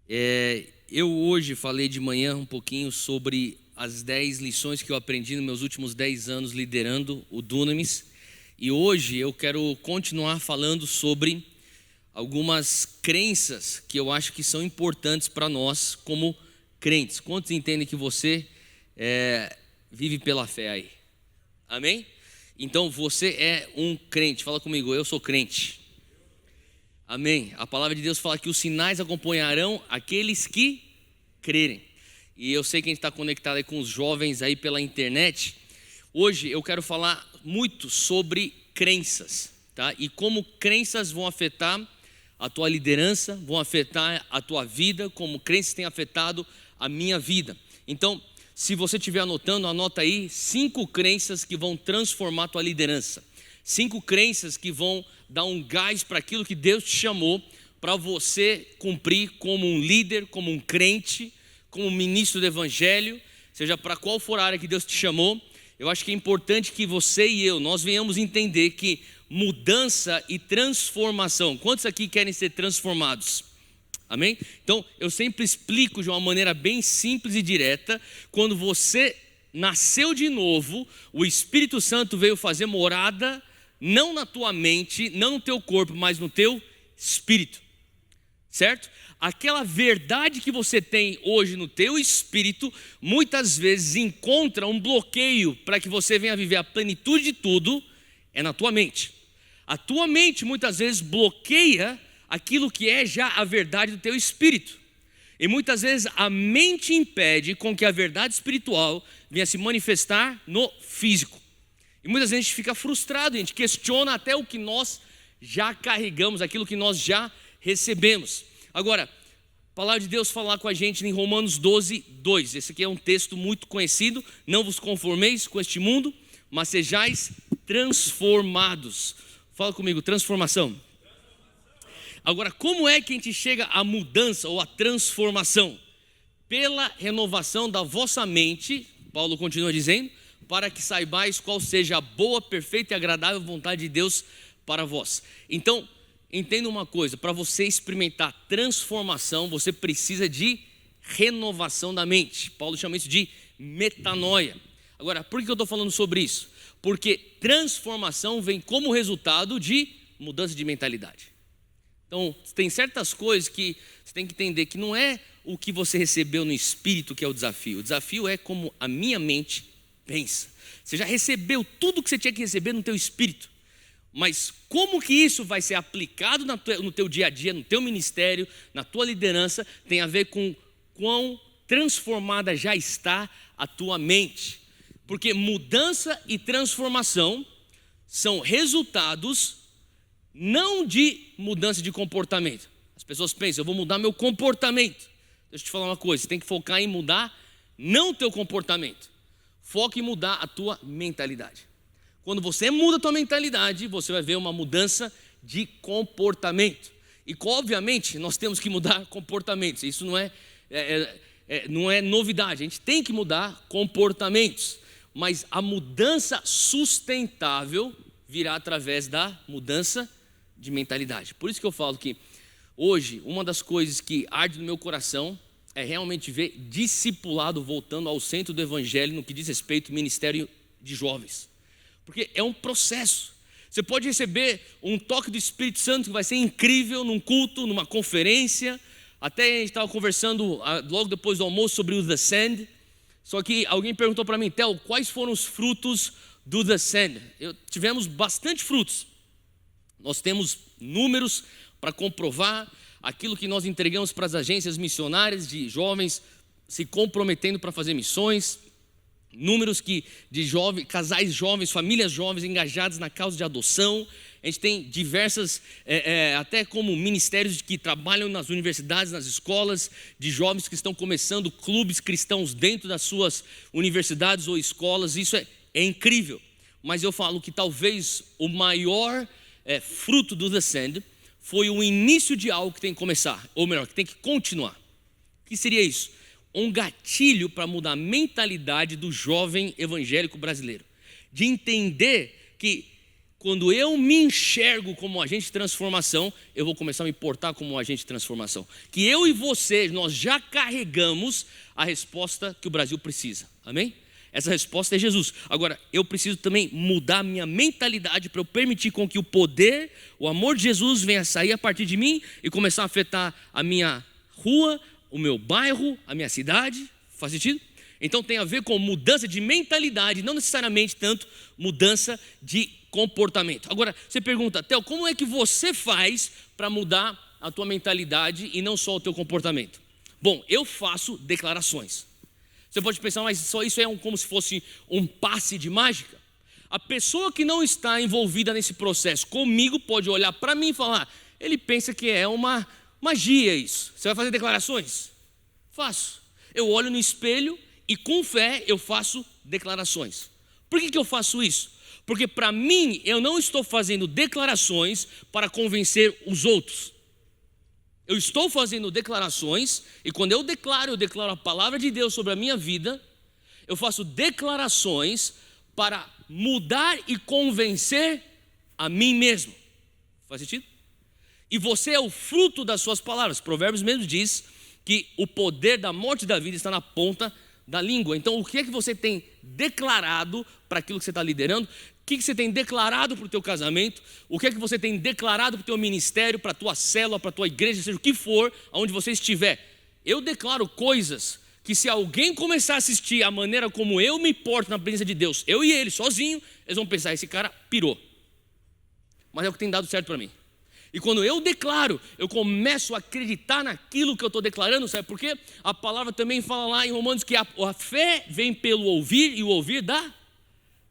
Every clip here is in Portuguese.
Eu hoje falei de manhã um pouquinho sobre as 10 lições que eu aprendi nos meus últimos 10 anos liderando o Dunamis. E hoje eu quero continuar falando sobre algumas crenças que eu acho que são importantes para nós como crentes. Quantos entendem que você vive pela fé aí? Amém? Então você é um crente. Fala comigo, eu sou crente. Amém. A palavra de Deus fala que os sinais acompanharão aqueles que crerem. E eu sei que a gente está conectado aí com os jovens aí pela internet. Hoje eu quero falar muito sobre crenças, tá? E como crenças vão afetar a tua liderança, vão afetar a tua vida, como crenças têm afetado a minha vida. Então, se você estiver anotando, anota aí 5 crenças que vão transformar a tua liderança. 5 crenças que vão dar um gás para aquilo que Deus te chamou para você cumprir como um líder, como um crente, como um ministro do evangelho, seja para qual for a área que Deus te chamou. Eu acho que é importante que você e eu, nós venhamos entender que mudança e transformação, quantos aqui querem ser transformados? Amém? Então, eu sempre explico de uma maneira bem simples e direta, quando você nasceu de novo, o Espírito Santo veio fazer morada, não na tua mente, não no teu corpo, mas no teu espírito, certo? Aquela verdade que você tem hoje no teu espírito, muitas vezes encontra um bloqueio para que você venha viver a plenitude de tudo, é na tua mente. A tua mente muitas vezes bloqueia aquilo que é já a verdade do teu espírito. E muitas vezes a mente impede com que a verdade espiritual venha se manifestar no físico. E muitas vezes a gente fica frustrado, a gente questiona até o que nós já carregamos, aquilo que nós já recebemos. Agora, a palavra de Deus fala com a gente em Romanos 12, 2. Esse aqui é um texto muito conhecido. Não vos conformeis com este mundo, mas sejais transformados. Fala comigo, transformação. Agora, como é que a gente chega à mudança ou à transformação? Pela renovação da vossa mente, Paulo continua dizendo, para que saibais qual seja a boa, perfeita e agradável vontade de Deus para vós. Então, entenda uma coisa, para você experimentar transformação, você precisa de renovação da mente. Paulo chama isso de metanoia. Agora, por que eu estou falando sobre isso? Porque transformação vem como resultado de mudança de mentalidade. Então, tem certas coisas que você tem que entender que não é o que você recebeu no espírito que é o desafio. O desafio é como a minha mente pensa. Você já recebeu tudo que você tinha que receber no teu espírito. Mas como que isso vai ser aplicado no teu dia a dia, no teu ministério, na tua liderança, tem a ver com quão transformada já está a tua mente. Porque mudança e transformação são resultados não de mudança de comportamento. As pessoas pensam, eu vou mudar meu comportamento. Deixa eu te falar uma coisa, você tem que focar em mudar não o teu comportamento. Foca em mudar a tua mentalidade. Quando você muda a tua mentalidade, você vai ver uma mudança de comportamento. E obviamente nós temos que mudar comportamentos. Isso não é novidade. A gente tem que mudar comportamentos. Mas a mudança sustentável virá através da mudança de mentalidade. Por isso que eu falo que hoje uma das coisas que arde no meu coração é realmente ver discipulado voltando ao centro do evangelho no que diz respeito ao ministério de jovens. Porque é um processo. Você pode receber um toque do Espírito Santo que vai ser incrível num culto, numa conferência. Até a gente estava conversando logo depois do almoço sobre o The Send. Só que alguém perguntou para mim, Theo, quais foram os frutos do The Send? Tivemos bastante frutos. Nós temos números para comprovar aquilo que nós entregamos para as agências missionárias de jovens se comprometendo para fazer missões, números de casais jovens, famílias jovens engajadas na causa de adoção. A gente tem diversas, até como ministérios que trabalham nas universidades, nas escolas, de jovens que estão começando clubes cristãos dentro das suas universidades ou escolas. Isso é incrível. Mas eu falo que talvez o maior fruto do The Send foi o início de algo que tem que começar, ou melhor, que tem que continuar. O que seria isso? Um gatilho para mudar a mentalidade do jovem evangélico brasileiro. De entender que quando eu me enxergo como agente de transformação, eu vou começar a me portar como um agente de transformação. Que eu e você, nós já carregamos a resposta que o Brasil precisa. Amém? Essa resposta é Jesus. Agora, eu preciso também mudar minha mentalidade para eu permitir com que o poder, o amor de Jesus venha sair a partir de mim e começar a afetar a minha rua, o meu bairro, a minha cidade. Faz sentido? Então tem a ver com mudança de mentalidade, não necessariamente tanto mudança de comportamento. Agora, você pergunta, Theo, como é que você faz para mudar a tua mentalidade e não só o teu comportamento? Bom, eu faço declarações. Você pode pensar, mas só isso é como se fosse um passe de mágica? A pessoa que não está envolvida nesse processo comigo pode olhar para mim e falar, ele pensa que é uma magia isso. Você vai fazer declarações? Faço. Eu olho no espelho e com fé eu faço declarações. Por que eu faço isso? Porque para mim eu não estou fazendo declarações para convencer os outros. Eu estou fazendo declarações e quando eu declaro a palavra de Deus sobre a minha vida, eu faço declarações para mudar e convencer a mim mesmo. Faz sentido? E você é o fruto das suas palavras. Provérbios mesmo diz que o poder da morte e da vida está na ponta da língua. Então o que é que você tem declarado para aquilo que você está liderando? O que você tem declarado para o teu casamento? O que é que você tem declarado para o teu ministério, para a tua célula, para a tua igreja, seja o que for, aonde você estiver? Eu declaro coisas que se alguém começar a assistir a maneira como eu me porto na presença de Deus, eu e ele sozinho, eles vão pensar, esse cara pirou. Mas é o que tem dado certo para mim. E quando eu declaro, eu começo a acreditar naquilo que eu estou declarando, sabe por quê? A palavra também fala lá em Romanos que a fé vem pelo ouvir e o ouvir da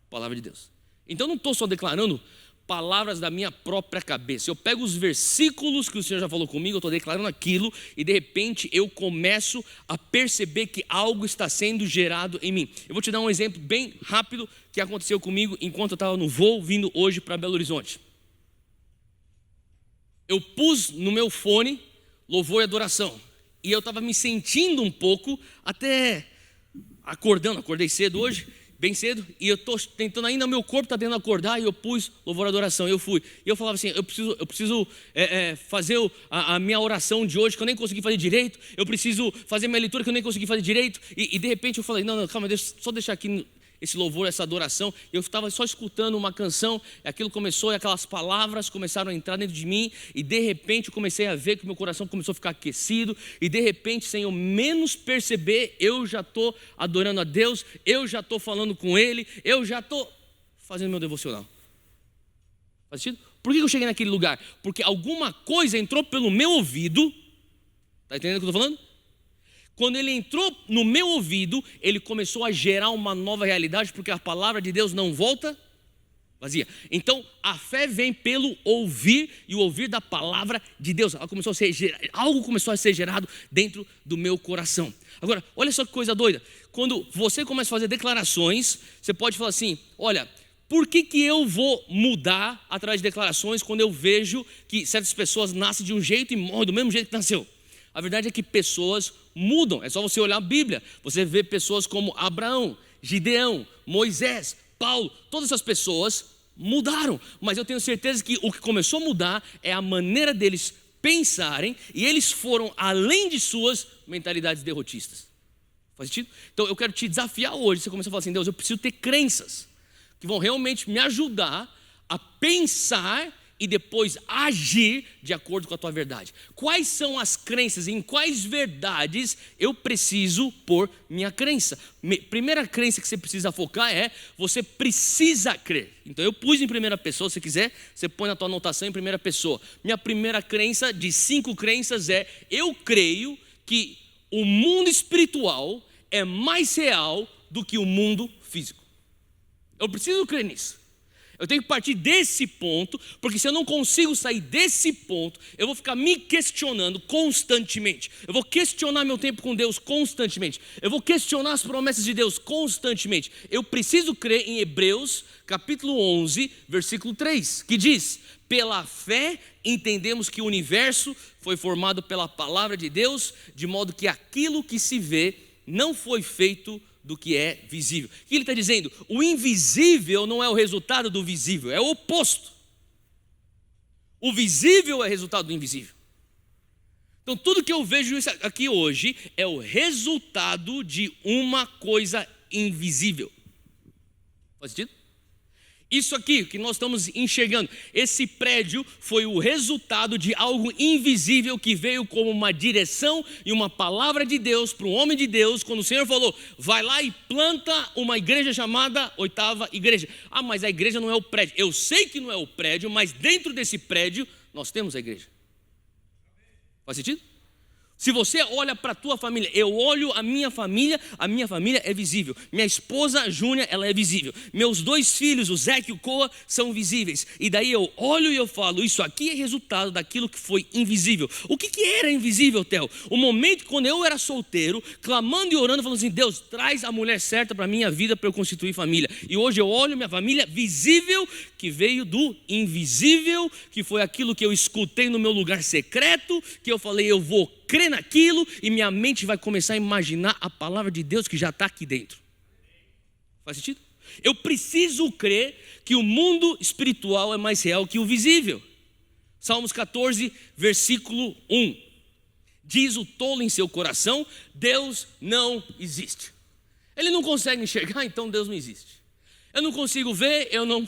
palavra de Deus. Então eu não estou só declarando palavras da minha própria cabeça. Eu pego os versículos que o Senhor já falou comigo, eu estou declarando aquilo e de repente eu começo a perceber que algo está sendo gerado em mim. Eu vou te dar um exemplo bem rápido que aconteceu comigo enquanto eu estava no voo vindo hoje para Belo Horizonte. Eu pus no meu fone louvor e adoração e eu estava me sentindo um pouco até acordei cedo hoje, bem cedo, e eu estou tentando ainda, meu corpo está tentando acordar, e eu pus louvor e adoração, eu fui, e eu falava assim, eu preciso fazer a minha oração de hoje, que eu nem consegui fazer direito, eu preciso fazer minha leitura, que eu nem consegui fazer direito, e de repente eu falei, não, calma, só deixar aqui esse louvor, essa adoração, eu estava só escutando uma canção, e aquilo começou, e aquelas palavras começaram a entrar dentro de mim, e de repente eu comecei a ver que meu coração começou a ficar aquecido, e de repente, sem eu menos perceber, eu já estou adorando a Deus, eu já estou falando com Ele, eu já estou fazendo meu devocional. Faz sentido? Por que eu cheguei naquele lugar? Porque alguma coisa entrou pelo meu ouvido, está entendendo o que eu estou falando? Quando ele entrou no meu ouvido, ele começou a gerar uma nova realidade, porque a palavra de Deus não volta vazia. Então, a fé vem pelo ouvir e o ouvir da palavra de Deus. Algo começou a ser gerado dentro do meu coração. Agora, olha só que coisa doida. Quando você começa a fazer declarações, você pode falar assim, olha, por que eu vou mudar através de declarações quando eu vejo que certas pessoas nascem de um jeito e morrem do mesmo jeito que nasceu? A verdade é que pessoas mudam, é só você olhar a Bíblia, você vê pessoas como Abraão, Gideão, Moisés, Paulo, todas essas pessoas mudaram, mas eu tenho certeza que o que começou a mudar é a maneira deles pensarem e eles foram além de suas mentalidades derrotistas. Faz sentido? Então eu quero te desafiar hoje, você começa a falar assim, Deus, eu preciso ter crenças que vão realmente me ajudar a pensar e depois agir de acordo com a tua verdade. Quais são as crenças, em quais verdades eu preciso pôr minha crença? Primeira crença que você precisa focar é, você precisa crer. Então eu pus em primeira pessoa, se quiser, você põe na tua anotação em primeira pessoa. Minha primeira crença de 5 crenças é, eu creio que o mundo espiritual é mais real do que o mundo físico. Eu preciso crer nisso. Eu tenho que partir desse ponto, porque se eu não consigo sair desse ponto, eu vou ficar me questionando constantemente. Eu vou questionar meu tempo com Deus constantemente. Eu vou questionar as promessas de Deus constantemente. Eu preciso crer em Hebreus, capítulo 11, versículo 3, que diz, pela fé entendemos que o universo foi formado pela palavra de Deus, de modo que aquilo que se vê não foi feito do que é visível. O que ele está dizendo? O invisível não é o resultado do visível, é o oposto. O visível é resultado do invisível. Então tudo que eu vejo aqui hoje é o resultado de uma coisa invisível. Faz sentido? Isso aqui que nós estamos enxergando, esse prédio foi o resultado de algo invisível que veio como uma direção e uma palavra de Deus para um homem de Deus, quando o Senhor falou, vai lá e planta uma igreja chamada Oitava Igreja. Ah, mas a igreja não é o prédio. Eu sei que não é o prédio, mas dentro desse prédio nós temos a igreja. Faz sentido? Se você olha para a tua família, eu olho a minha família é visível. Minha esposa Júnia, ela é visível. Meus dois filhos, o Zeca e o Coa, são visíveis. E daí eu olho e eu falo, isso aqui é resultado daquilo que foi invisível. O que era invisível, Theo? O momento quando eu era solteiro, clamando e orando, falando assim, Deus, traz a mulher certa para a minha vida para eu constituir família. E hoje eu olho minha família visível, que veio do invisível, que foi aquilo que eu escutei no meu lugar secreto, que eu falei, eu vou crer naquilo e minha mente vai começar a imaginar a palavra de Deus que já está aqui dentro. Faz sentido? Eu preciso crer que o mundo espiritual é mais real que o visível. Salmos 14, versículo 1. Diz o tolo em seu coração, Deus não existe. Ele não consegue enxergar, então Deus não existe. Eu não consigo ver, eu não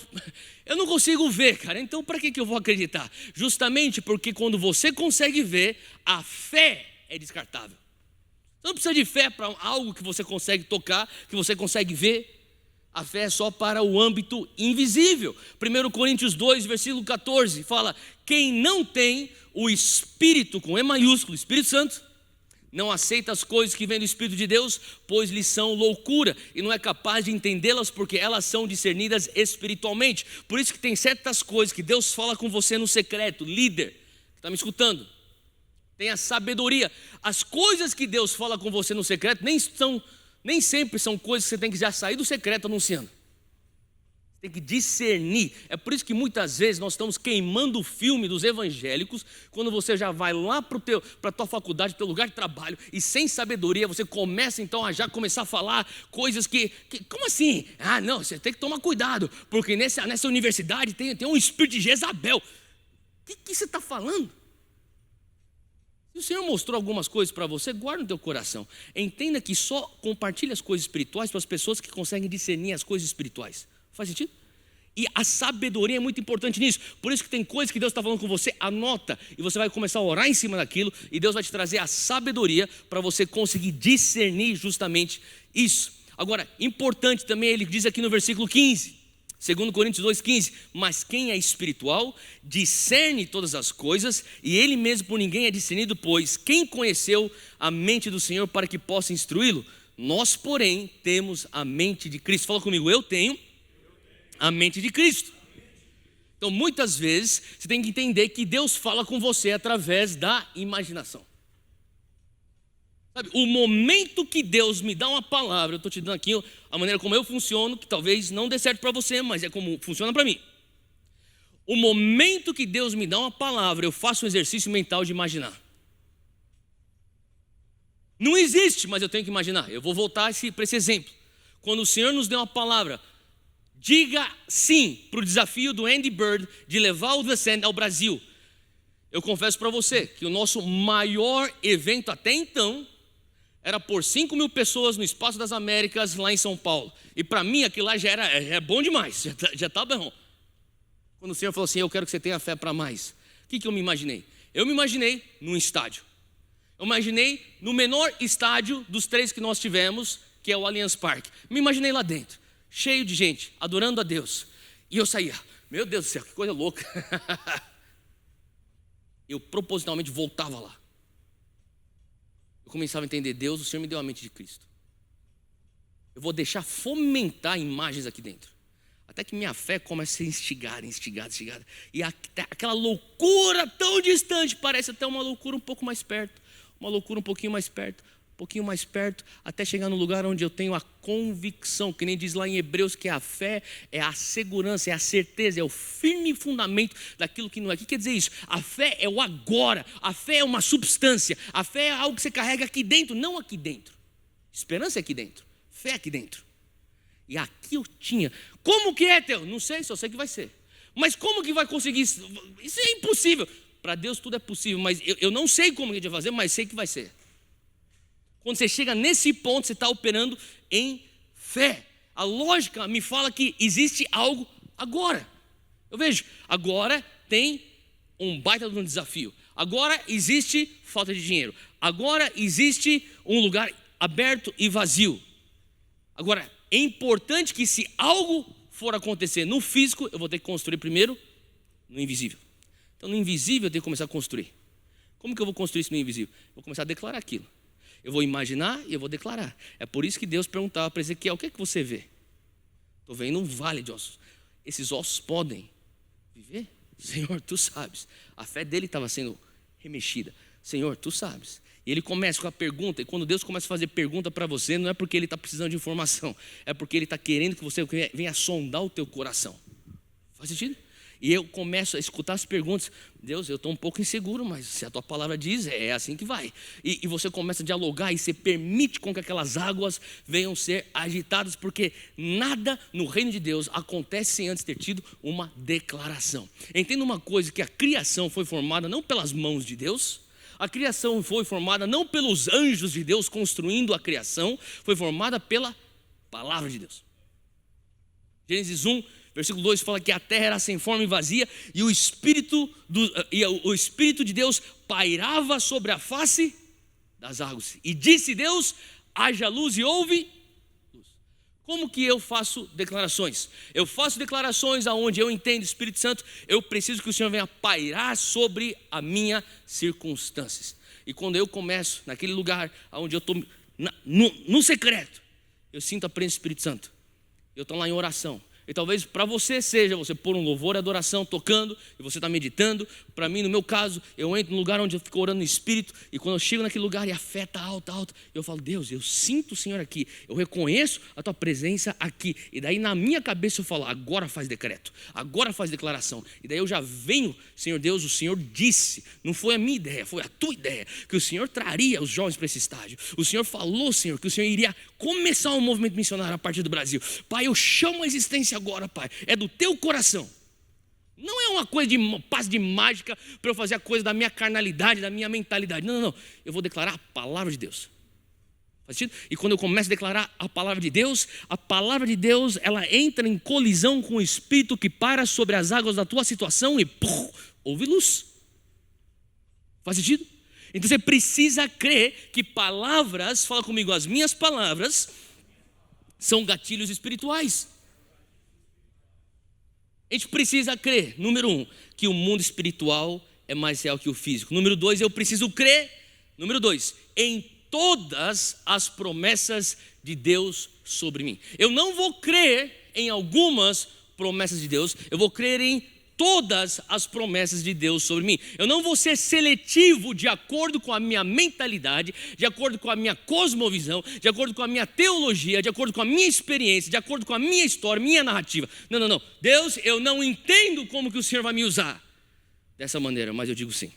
consigo ver, cara. Então para que eu vou acreditar? Justamente porque quando você consegue ver, a fé é descartável. Você não precisa de fé para algo que você consegue tocar, que você consegue ver. A fé é só para o âmbito invisível. 1 Coríntios 2, versículo 14, fala, quem não tem o Espírito, com E maiúsculo, Espírito Santo, não aceita as coisas que vêm do Espírito de Deus, pois lhes são loucura, e não é capaz de entendê-las, porque elas são discernidas espiritualmente. Por isso que tem certas coisas que Deus fala com você no secreto, líder, que está me escutando, tenha sabedoria. As coisas que Deus fala com você no secreto, nem sempre são coisas que você tem que já sair do secreto anunciando. Tem que discernir. É por isso que muitas vezes nós estamos queimando o filme dos evangélicos, quando você já vai lá para a tua faculdade, para o teu lugar de trabalho, e sem sabedoria você começa então a já começar a falar coisas que como assim? Ah não, você tem que tomar cuidado, porque nessa universidade tem um espírito de Jezabel. O que você está falando? Se o Senhor mostrou algumas coisas para você, guarda no teu coração. Entenda que só compartilha as coisas espirituais para as pessoas que conseguem discernir as coisas espirituais. Faz sentido? E a sabedoria é muito importante nisso. Por isso que tem coisas que Deus está falando com você, anota. E você vai começar a orar em cima daquilo. E Deus vai te trazer a sabedoria para você conseguir discernir justamente isso. Agora, importante também, ele diz aqui no versículo 15. 2 Coríntios 2,15. Mas quem é espiritual, discerne todas as coisas, e ele mesmo por ninguém é discernido, pois quem conheceu a mente do Senhor para que possa instruí-lo? Nós, porém, temos a mente de Cristo. Fala comigo, eu tenho a mente de Cristo. Então muitas vezes você tem que entender que Deus fala com você através da imaginação. Sabe, o momento que Deus me dá uma palavra, eu estou te dando aqui a maneira como eu funciono, que talvez não dê certo para você, mas é como funciona para mim. O momento que Deus me dá uma palavra, eu faço um exercício mental de imaginar. Não existe, mas eu tenho que imaginar. Eu vou voltar para esse exemplo. Quando o Senhor nos deu uma palavra, diga sim para o desafio do Andy Bird de levar o The Sand ao Brasil. Eu confesso para você que o nosso maior evento até então era por 5.000 pessoas no Espaço das Américas, lá em São Paulo. E para mim aquilo lá já é bom demais, já está bom. Quando o Senhor falou assim, eu quero que você tenha fé para mais. O que eu me imaginei? Eu me imaginei num estádio. Eu imaginei no menor estádio dos 3 que nós tivemos, que é o Allianz Parque. Me imaginei lá dentro, cheio de gente, adorando a Deus. E eu saía, meu Deus do céu, que coisa louca. Eu propositalmente voltava lá. Eu começava a entender, Deus, o Senhor me deu a mente de Cristo. Eu vou deixar fomentar imagens aqui dentro. Até que minha fé comece a ser instigada. E aquela loucura tão distante parece até uma loucura um pouco mais perto. Uma loucura um pouquinho mais perto, até chegar no lugar onde eu tenho a convicção, que nem diz lá em Hebreus, que a fé é a segurança, é a certeza, é o firme fundamento daquilo que não é. O que quer dizer isso? A fé é o agora, a fé é uma substância, a fé é algo que você carrega aqui dentro, não aqui dentro. Esperança é aqui dentro, fé aqui dentro. E aqui eu tinha. Como que é, Teu? Não sei, só sei que vai ser. Mas como que vai conseguir isso? Isso é impossível. Para Deus tudo é possível, mas eu não sei como que a gente vai fazer, mas sei que vai ser. Quando você chega nesse ponto, você está operando em fé. A lógica me fala que existe algo agora. Eu vejo, agora tem um baita de um desafio. Agora existe falta de dinheiro. Agora existe um lugar aberto e vazio. Agora, é importante que se algo for acontecer no físico, eu vou ter que construir primeiro no invisível. Então, no invisível eu tenho que começar a construir. Como que eu vou construir isso no invisível? Eu vou começar a declarar aquilo. Eu vou imaginar e eu vou declarar. É por isso que Deus perguntava para Ezequiel: o que é que você vê? Estou vendo um vale de ossos. Esses ossos podem viver? Senhor, tu sabes. A fé dele estava sendo remexida. Senhor, tu sabes. E ele começa com a pergunta. E quando Deus começa a fazer pergunta para você, não é porque ele está precisando de informação. É porque ele está querendo que você venha sondar o teu coração. Faz sentido? E eu começo a escutar as perguntas. Deus, eu estou um pouco inseguro, mas se a tua palavra diz, é assim que vai. E você começa a dialogar e você permite com que aquelas águas venham ser agitadas, porque nada no reino de Deus acontece sem antes ter tido uma declaração. Entenda uma coisa, que a criação foi formada não pelas mãos de Deus, a criação foi formada não pelos anjos de Deus construindo a criação, foi formada pela palavra de Deus. Gênesis 1, versículo 2 fala que a terra era sem forma e vazia, e o Espírito de Deus pairava sobre a face das águas. E disse Deus: haja luz, e houve luz. Como que eu faço declarações? Eu faço declarações aonde eu entendo, Espírito Santo, eu preciso que o Senhor venha pairar sobre a minha circunstâncias. E quando eu começo naquele lugar onde eu estou no secreto, eu sinto a presença do Espírito Santo. Eu estou lá em oração. E talvez para você seja você pôr um louvor e adoração tocando e você está meditando. Para mim, no meu caso, eu entro num lugar onde eu fico orando no Espírito, e quando eu chego naquele lugar e a fé está alta, eu falo: Deus, eu sinto o Senhor aqui, eu reconheço a tua presença aqui. E daí na minha cabeça eu falo: agora faz decreto, agora faz declaração. E daí eu já venho: Senhor Deus, o Senhor disse, não foi a minha ideia, foi a tua ideia, que o Senhor traria os jovens para esse estágio. O Senhor falou, Senhor, que o Senhor iria começar um movimento missionário a partir do Brasil. Pai, eu chamo a existência agora, Pai, é do teu coração. Não é uma coisa de passe de mágica para eu fazer a coisa da minha carnalidade, da minha mentalidade. Não. Eu vou declarar a palavra de Deus. Faz sentido? E quando eu começo a declarar a palavra de Deus, ela entra em colisão com o Espírito que para sobre as águas da tua situação e houve luz. Faz sentido? Então você precisa crer que palavras, fala comigo, as minhas palavras são gatilhos espirituais. A gente precisa crer, número 1, que o mundo espiritual é mais real que o físico. Número 2, eu preciso crer, número 2, em todas as promessas de Deus sobre mim. Eu não vou crer em algumas promessas de Deus, eu vou crer em todas as promessas de Deus sobre mim. Eu não vou ser seletivo de acordo com a minha mentalidade, de acordo com a minha cosmovisão, de acordo com a minha teologia, de acordo com a minha experiência, de acordo com a minha história, minha narrativa. Não. Deus, eu não entendo como que o Senhor vai me usar dessa maneira, mas eu digo sim.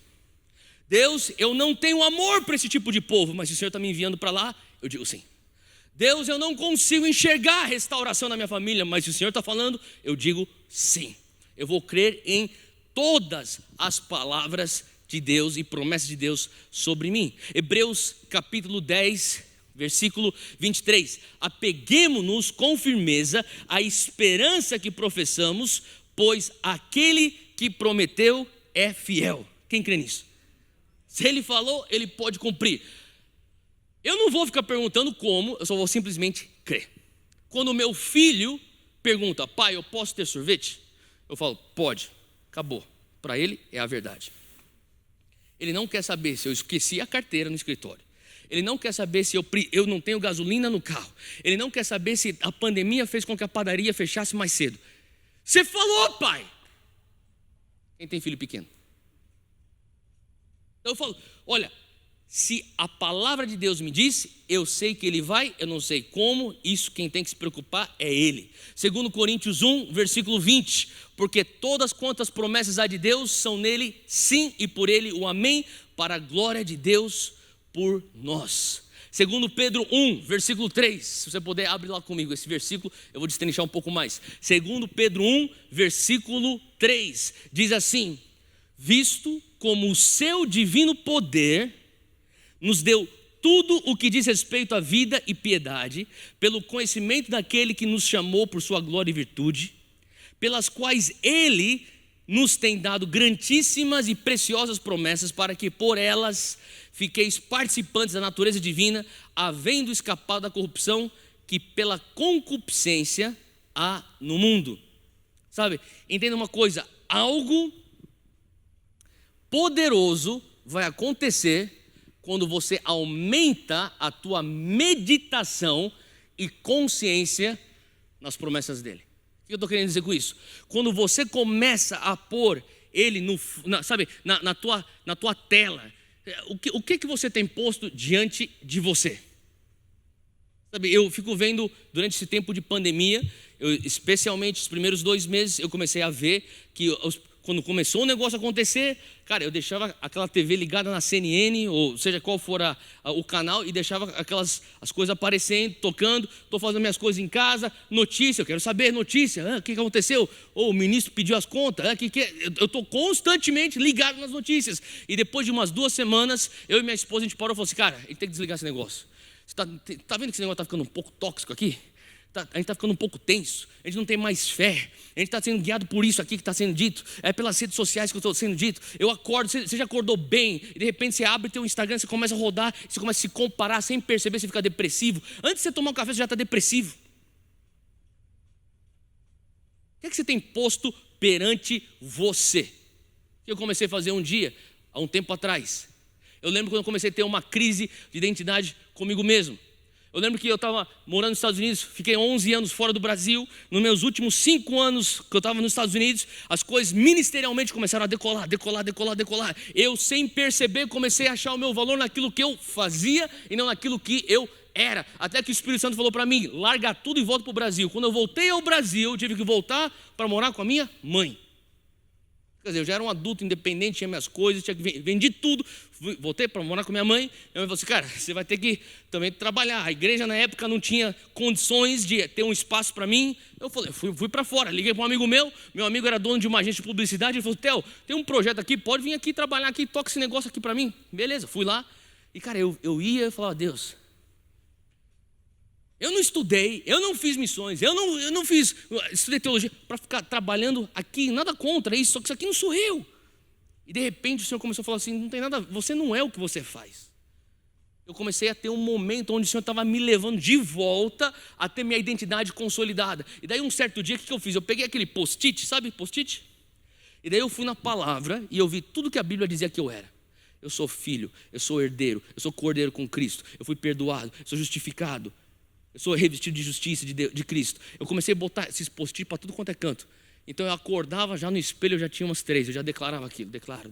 Deus, eu não tenho amor para esse tipo de povo, mas se o Senhor está me enviando para lá, eu digo sim. Deus, eu não consigo enxergar a restauração na minha família, mas se o Senhor está falando, eu digo sim. Eu vou crer em todas as palavras de Deus e promessas de Deus sobre mim. Hebreus capítulo 10, versículo 23. Apeguemo-nos com firmeza à esperança que professamos, pois aquele que prometeu é fiel. Quem crê nisso? Se ele falou, ele pode cumprir. Eu não vou ficar perguntando como, eu só vou simplesmente crer. Quando o meu filho pergunta: pai, eu posso ter sorvete? Eu falo: pode, acabou. Para ele é a verdade. Ele não quer saber se eu esqueci a carteira no escritório. Ele não quer saber se eu não tenho gasolina no carro. Ele não quer saber se a pandemia fez com que a padaria fechasse mais cedo. Você falou, pai. Quem tem filho pequeno? Então eu falo: olha, se a palavra de Deus me disse, eu sei que ele vai, eu não sei como, isso quem tem que se preocupar é ele. 2 Coríntios 1, versículo 20, porque todas quantas promessas há de Deus são nele sim e por ele o amém, para a glória de Deus por nós. Segundo Pedro 1, versículo 3. Se você puder, abre lá comigo esse versículo, eu vou destrinchar um pouco mais. Segundo Pedro 1, versículo 3. Diz assim: visto como o seu divino poder nos deu tudo o que diz respeito à vida e piedade, pelo conhecimento daquele que nos chamou por sua glória e virtude, pelas quais ele nos tem dado grandíssimas e preciosas promessas, para que por elas fiqueis participantes da natureza divina, havendo escapado da corrupção que pela concupiscência há no mundo. Sabe, entenda uma coisa, algo poderoso vai acontecer quando você aumenta a tua meditação e consciência nas promessas dele. O que eu estou querendo dizer com isso? Quando você começa a pôr ele na tua tela, o que você tem posto diante de você? Sabe, eu fico vendo durante esse tempo de pandemia, especialmente os primeiros 2 meses, eu comecei a ver que quando começou o negócio a acontecer, cara, eu deixava aquela TV ligada na CNN, ou seja qual for o canal, e deixava as coisas aparecendo, tocando. Estou fazendo minhas coisas em casa, notícia, eu quero saber notícia, o que aconteceu? O ministro pediu as contas, eu estou constantemente ligado nas notícias. E depois de umas 2 semanas, eu e minha esposa, a gente parou e falou assim: cara, a gente tem que desligar esse negócio. Você tá vendo que esse negócio está ficando um pouco tóxico aqui? A gente está ficando um pouco tenso, a gente não tem mais fé, a gente está sendo guiado por isso aqui que está sendo dito, é pelas redes sociais que eu estou sendo dito. Eu acordo, você já acordou bem, e de repente você abre teu Instagram, você começa a rodar, você começa a se comparar sem perceber, você fica depressivo. Antes de você tomar um café, você já está depressivo. O que você tem posto perante você? Eu comecei a fazer um dia, há um tempo atrás. Eu lembro quando eu comecei a ter uma crise de identidade comigo mesmo. Eu lembro que eu estava morando nos Estados Unidos, fiquei 11 anos fora do Brasil. Nos meus últimos 5 anos que eu estava nos Estados Unidos, as coisas ministerialmente começaram a decolar. Eu, sem perceber, comecei a achar o meu valor naquilo que eu fazia e não naquilo que eu era. Até que o Espírito Santo falou para mim: larga tudo e volta para o Brasil. Quando eu voltei ao Brasil, eu tive que voltar para morar com a minha mãe. Quer dizer, eu já era um adulto independente, tinha minhas coisas, vendi tudo, voltei para morar com minha mãe. Minha mãe falou assim: cara, você vai ter que também trabalhar. A igreja na época não tinha condições de ter um espaço para mim. Eu falei, fui para fora, liguei para um amigo meu amigo era dono de uma agência de publicidade. Ele falou: Theo, tem um projeto aqui, pode vir aqui trabalhar aqui, toca esse negócio aqui para mim. Beleza, fui lá. E cara, eu ia e falava: Deus, eu não estudei, eu não fiz missões, eu não estudei teologia para ficar trabalhando aqui, nada contra isso, só que isso aqui não sou eu. E de repente o Senhor começou a falar assim: não tem nada, você não é o que você faz. Eu comecei a ter um momento onde o Senhor estava me levando de volta a ter minha identidade consolidada. E daí um certo dia, o que eu fiz? Eu peguei aquele post-it, sabe post-it? E daí eu fui na palavra e eu vi tudo que a Bíblia dizia que eu era. Eu sou filho, eu sou herdeiro, eu sou cordeiro com Cristo, eu fui perdoado, eu sou justificado, eu sou revestido de justiça de Cristo. Eu comecei a botar esses post-it para tudo quanto é canto. Então eu acordava já no espelho, eu já tinha umas 3, eu já declarava aquilo, declaro.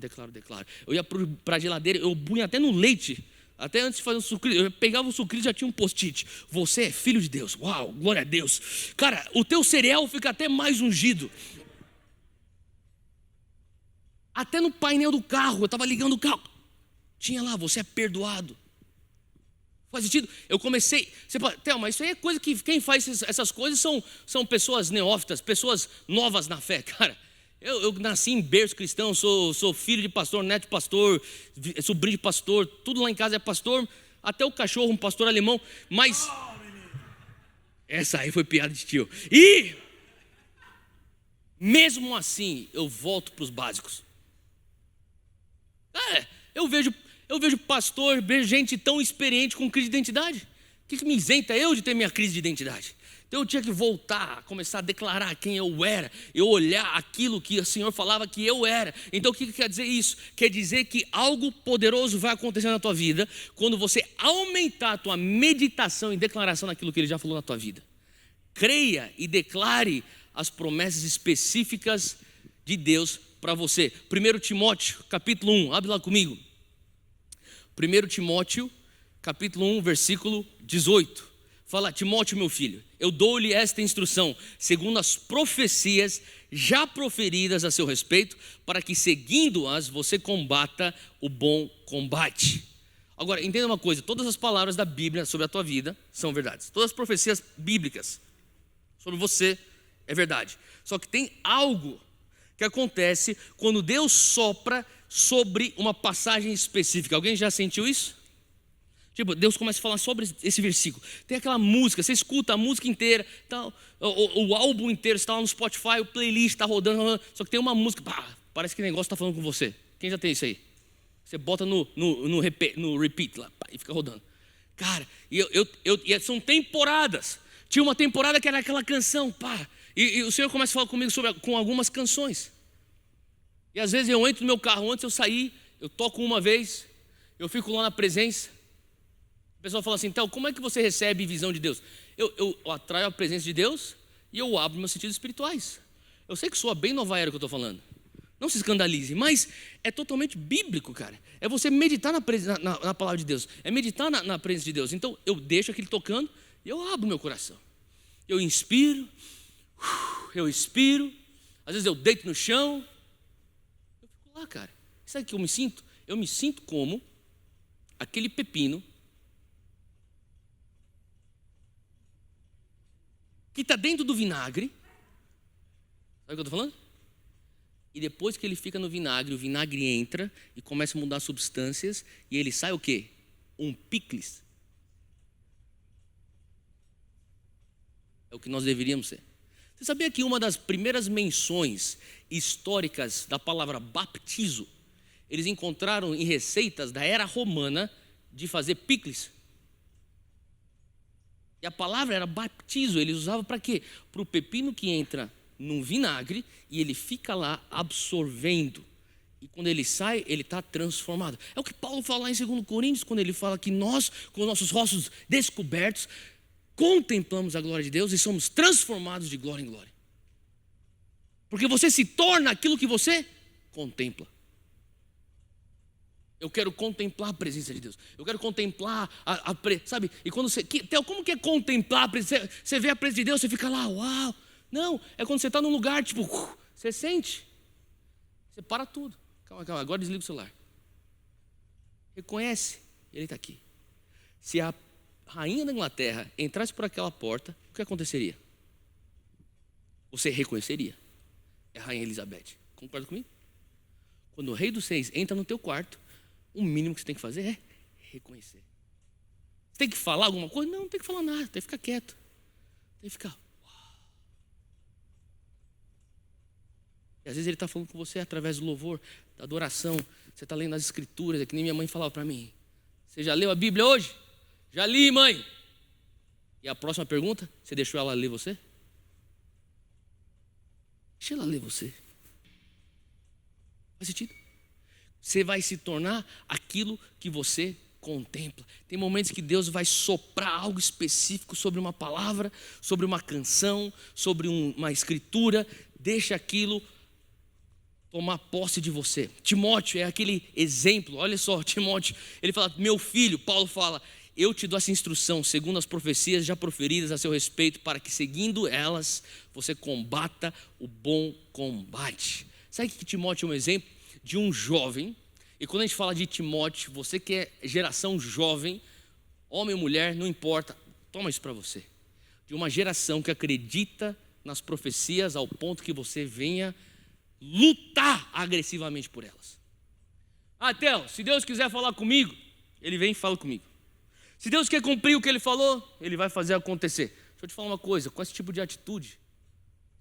Eu ia para a geladeira, eu punha até no leite, até antes de fazer o sucrilho, eu pegava o sucrilho e já tinha um post-it: você é filho de Deus. Uau, glória a Deus. Cara, o teu cereal fica até mais ungido. Até no painel do carro, eu estava ligando o carro, tinha lá: você é perdoado. Faz sentido? Eu comecei, você fala: Theo, mas isso aí é coisa que quem faz essas coisas são pessoas neófitas, pessoas novas na fé. Cara, eu nasci em berço cristão, sou filho de pastor, neto de pastor, sobrinho de pastor, tudo lá em casa é pastor, até o cachorro, um pastor alemão. Mas essa aí foi piada de tio. E mesmo assim eu volto para os básicos. Eu vejo pastor, vejo gente tão experiente com crise de identidade. O que me isenta eu de ter minha crise de identidade? Então eu tinha que voltar, começar a declarar quem eu era, eu olhar aquilo que o Senhor falava que eu era. Então o que quer dizer isso? Quer dizer que algo poderoso vai acontecer na tua vida quando você aumentar a tua meditação e declaração naquilo que Ele já falou na tua vida. Creia e declare as promessas específicas de Deus para você. 1 Timóteo, capítulo 1, abre lá comigo. 1 Timóteo, capítulo 1, versículo 18. Fala: Timóteo, meu filho, eu dou-lhe esta instrução, segundo as profecias já proferidas a seu respeito, para que, seguindo-as, você combata o bom combate. Agora, entenda uma coisa, todas as palavras da Bíblia sobre a tua vida são verdades. Todas as profecias bíblicas sobre você é verdade. Só que tem algo que acontece quando Deus sopra sobre uma passagem específica. Alguém já sentiu isso? Tipo, Deus começa a falar sobre esse versículo. Tem aquela música, você escuta a música inteira, tal, o álbum inteiro, você está lá no Spotify, o playlist está rodando, só que tem uma música, parece que o negócio está falando com você. Quem já tem isso aí? Você bota no repeat lá, e fica rodando. Cara, e são temporadas. Tinha uma temporada que era aquela canção, e o Senhor começa a falar comigo com algumas canções. E às vezes eu entro no meu carro, antes de eu sair, eu toco uma vez, eu fico lá na presença. O pessoal fala assim, então, como é que você recebe visão de Deus? Eu atraio a presença de Deus e eu abro meus sentidos espirituais. Eu sei que soa bem Nova Era que eu estou falando. Não se escandalize, mas é totalmente bíblico, cara. É você meditar na palavra de Deus. É meditar na presença de Deus. Então, eu deixo aquele tocando e eu abro meu coração. Eu inspiro, eu expiro. Às vezes eu deito no chão. Eu fico lá, cara. Sabe o que eu me sinto? Eu me sinto como aquele pepino que está dentro do vinagre. Sabe o que eu estou falando? E depois que ele fica no vinagre, o vinagre entra e começa a mudar substâncias. E ele sai o quê? Um picles. É o que nós deveríamos ser. Você sabia que uma das primeiras menções históricas da palavra baptizo, eles encontraram em receitas da era romana de fazer picles? E a palavra era baptizo, eles usavam para quê? Para o pepino que entra num vinagre e ele fica lá absorvendo. E quando ele sai, ele está transformado. É o que Paulo fala lá em 2 Coríntios, quando ele fala que nós, com nossos rostos descobertos, contemplamos a glória de Deus e somos transformados de glória em glória. Porque você se torna aquilo que você contempla. Eu quero contemplar a presença de Deus. Eu quero contemplar sabe? E quando você, como que é contemplar a presença? Você vê a presença de Deus, você fica lá, uau. Não, é quando você está num lugar, tipo, você sente. Você para tudo. Calma, agora desliga o celular. Reconhece, ele está aqui. Se a rainha da Inglaterra entrasse por aquela porta, o que aconteceria? Você reconheceria. É a rainha Elizabeth. Concorda comigo? Quando o rei dos reis entra no teu quarto, o mínimo que você tem que fazer é reconhecer. Você tem que falar alguma coisa? Não tem que falar nada, tem que ficar quieto. Tem que ficar, uau. E às vezes ele está falando com você através do louvor, da adoração. Você está lendo as escrituras, é que nem minha mãe falava para mim. Você já leu a Bíblia hoje? Já li, mãe. E a próxima pergunta, você deixou ela ler você? Deixa ela ler você. Faz sentido? Você vai se tornar aquilo que você contempla. Tem momentos que Deus vai soprar algo específico sobre uma palavra, sobre uma canção, sobre uma escritura. Deixa aquilo tomar posse de você. Timóteo é aquele exemplo. Olha só, Timóteo, ele fala, meu filho, Paulo fala, eu te dou essa instrução, segundo as profecias já proferidas a seu respeito, para que seguindo elas, você combata o bom combate. Sabe que Timóteo é um exemplo de um jovem? E quando a gente fala de Timóteo, você que é geração jovem, homem ou mulher, não importa, toma isso para você. De uma geração que acredita nas profecias ao ponto que você venha lutar agressivamente por elas. Theo, se Deus quiser falar comigo, Ele vem e fala comigo. Se Deus quer cumprir o que Ele falou, Ele vai fazer acontecer. Deixa eu te falar uma coisa, com esse tipo de atitude,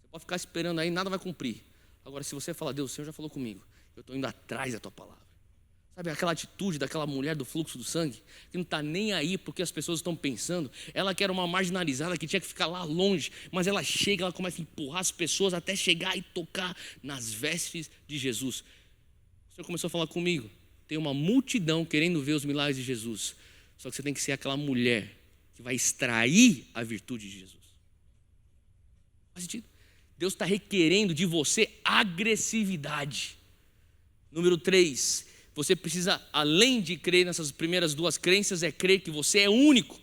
você pode ficar esperando aí, nada vai cumprir. Agora, se você falar, Deus, o Senhor já falou comigo, eu estou indo atrás da tua palavra. Sabe aquela atitude daquela mulher do fluxo do sangue, que não está nem aí porque as pessoas estão pensando. Ela que era uma marginalizada, que tinha que ficar lá longe, mas ela chega, ela começa a empurrar as pessoas até chegar e tocar nas vestes de Jesus. O Senhor começou a falar comigo, tem uma multidão querendo ver os milagres de Jesus, só que você tem que ser aquela mulher que vai extrair a virtude de Jesus. Faz sentido? Deus está requerendo de você agressividade. Número 3, você precisa, além de crer nessas primeiras duas crenças, é crer que você é único.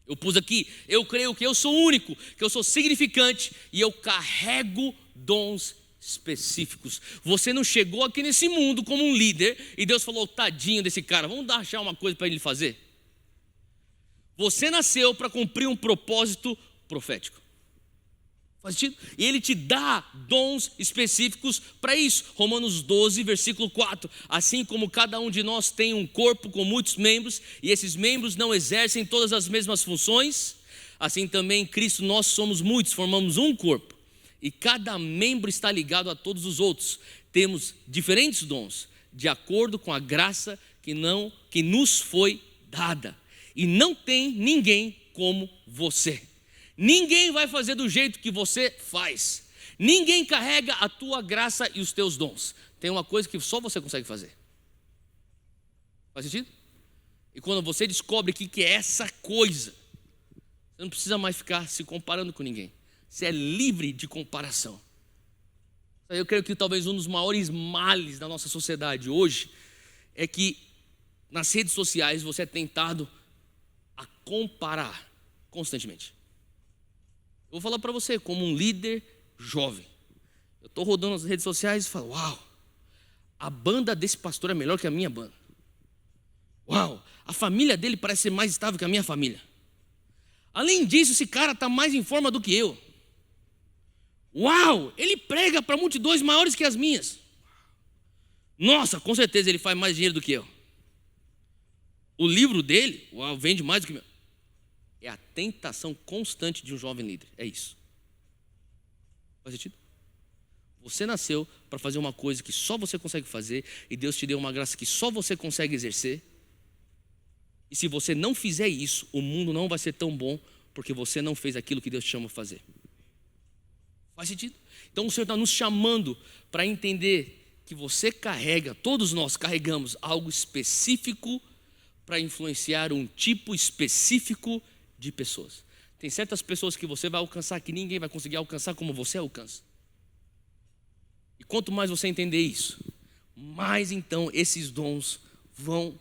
Eu pus aqui, eu creio que eu sou único, que eu sou significante e eu carrego dons específicos. Você não chegou aqui nesse mundo como um líder e Deus falou, tadinho desse cara, vamos achar uma coisa para ele fazer. Você nasceu para cumprir um propósito profético. Faz sentido? E Ele te dá dons específicos para isso. Romanos 12, versículo 4. Assim como cada um de nós tem um corpo com muitos membros, e esses membros não exercem todas as mesmas funções, assim também em Cristo nós somos muitos, formamos um corpo. E cada membro está ligado a todos os outros. Temos diferentes dons, de acordo com a graça que nos foi dada. E não tem ninguém como você. Ninguém vai fazer do jeito que você faz. Ninguém carrega a tua graça e os teus dons. Tem uma coisa que só você consegue fazer. Faz sentido? E quando você descobre o que é essa coisa, você não precisa mais ficar se comparando com ninguém. Você é livre de comparação. Eu creio que talvez um dos maiores males da nossa sociedade hoje é que nas redes sociais você é tentado a comparar constantemente. Eu vou falar para você como um líder jovem. Eu estou rodando nas redes sociais e falo, uau, a banda desse pastor é melhor que a minha banda. Uau, a família dele parece ser mais estável que a minha família. Além disso, esse cara está mais em forma do que eu. Uau, ele prega para multidões maiores que as minhas. Nossa, com certeza ele faz mais dinheiro do que eu. O livro dele, uau, vende mais do que o meu. É a tentação constante de um jovem líder. É isso. Faz sentido? Você nasceu para fazer uma coisa que só você consegue fazer, e Deus te deu uma graça que só você consegue exercer. E se você não fizer isso, o mundo não vai ser tão bom, porque você não fez aquilo que Deus te chama a fazer. Faz sentido? Então o Senhor está nos chamando para entender que você carrega, todos nós carregamos algo específico para influenciar um tipo específico de pessoas. Tem certas pessoas que você vai alcançar que ninguém vai conseguir alcançar como você alcança. E quanto mais você entender isso, mais então esses dons vão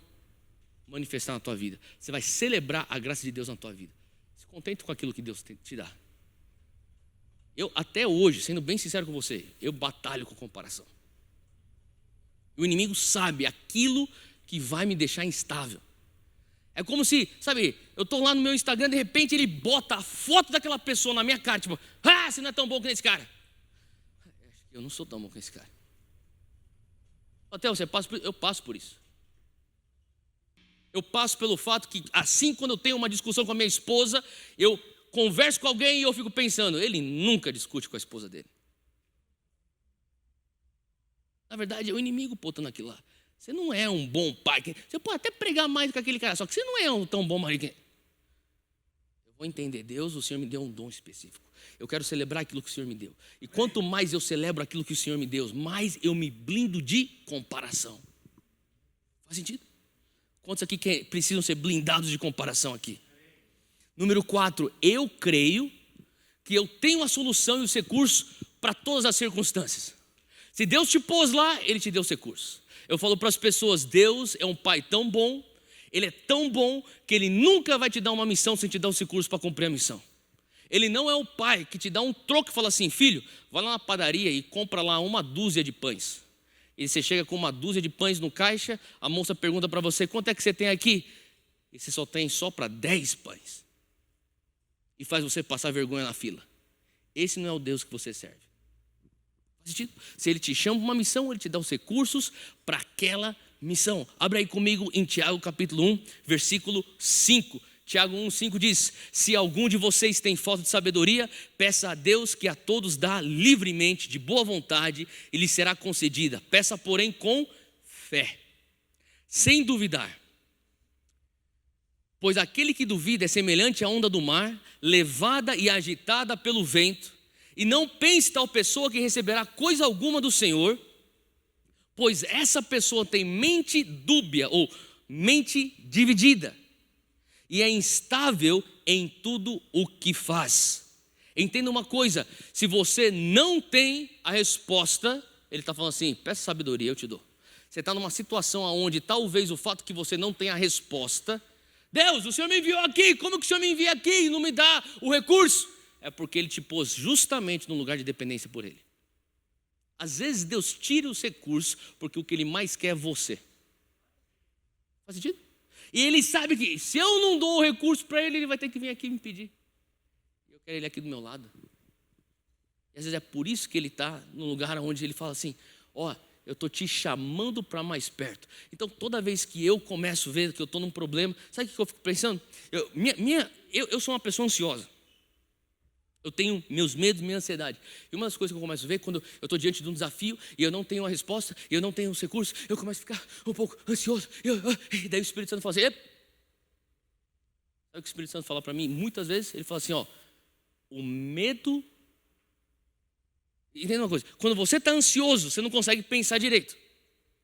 manifestar na tua vida. Você vai celebrar a graça de Deus na tua vida. Se contente com aquilo que Deus te dá. Eu até hoje, sendo bem sincero com você, eu batalho com comparação. O inimigo sabe aquilo que vai me deixar instável. É como se, sabe, eu estou lá no meu Instagram, de repente ele bota a foto daquela pessoa na minha cara, tipo, você não é tão bom que esse cara. Acho que eu não sou tão bom que esse cara. Até você passa por isso? Eu passo por isso. Eu passo pelo fato que, assim, quando eu tenho uma discussão com a minha esposa, eu converso com alguém e eu fico pensando, ele nunca discute com a esposa dele. Na verdade, é o inimigo botando aquilo lá. Você não é um bom pai. Você pode até pregar mais do que aquele cara, só que você não é um tão bom marido. Eu vou entender, Deus, o Senhor me deu um dom específico. Eu quero celebrar aquilo que o Senhor me deu. E quanto mais eu celebro aquilo que o Senhor me deu, mais eu me blindo de comparação. Faz sentido? Quantos aqui precisam ser blindados de comparação aqui? Número 4, eu creio que eu tenho a solução e os recursos para todas as circunstâncias. Se Deus te pôs lá, Ele te deu os recursos. Eu falo para as pessoas, Deus é um pai tão bom, Ele é tão bom que Ele nunca vai te dar uma missão sem te dar os recursos para cumprir a missão. Ele não é o pai que te dá um troco e fala assim, filho, vai lá na padaria e compra lá 1 dúzia de pães. E você chega com 1 dúzia de pães no caixa, a moça pergunta para você, quanto é que você tem aqui? E você só tem para 10 pães. E faz você passar vergonha na fila. Esse não é o Deus que você serve. Se Ele te chama para uma missão, Ele te dá os recursos para aquela missão. Abre aí comigo em Tiago capítulo 1, versículo 5. Tiago 1, 5 diz, se algum de vocês tem falta de sabedoria, peça a Deus que a todos dá livremente, de boa vontade, e lhe será concedida. Peça, porém, com fé, sem duvidar. Pois aquele que duvida é semelhante à onda do mar, levada e agitada pelo vento. E não pense tal pessoa que receberá coisa alguma do Senhor, pois essa pessoa tem mente dúbia ou mente dividida e é instável em tudo o que faz. Entenda uma coisa, se você não tem a resposta, Ele está falando assim, peça sabedoria, eu te dou. Você está numa situação onde talvez o fato que você não tenha a resposta, Deus, o Senhor me enviou aqui, como que o Senhor me envia aqui e não me dá o recurso? É porque Ele te pôs justamente no lugar de dependência por Ele. Às vezes Deus tira os recursos porque o que Ele mais quer é você. Faz sentido? E Ele sabe que se eu não dou o recurso para Ele, Ele vai ter que vir aqui me pedir. Eu quero Ele aqui do meu lado. E às vezes é por isso que Ele está no lugar onde Ele fala assim, ó, eu estou te chamando para mais perto. Então toda vez que eu começo a ver que eu estou num problema, sabe o que eu fico pensando? Eu sou uma pessoa ansiosa. Eu tenho meus medos, minha ansiedade. E uma das coisas que eu começo a ver, quando eu estou diante de um desafio e eu não tenho a resposta, e eu não tenho os recursos, eu começo a ficar um pouco ansioso. E daí o Espírito Santo fala assim, sabe o que o Espírito Santo fala para mim? Muitas vezes ele fala assim, ó, o medo... Entenda uma coisa, quando você está ansioso, você não consegue pensar direito.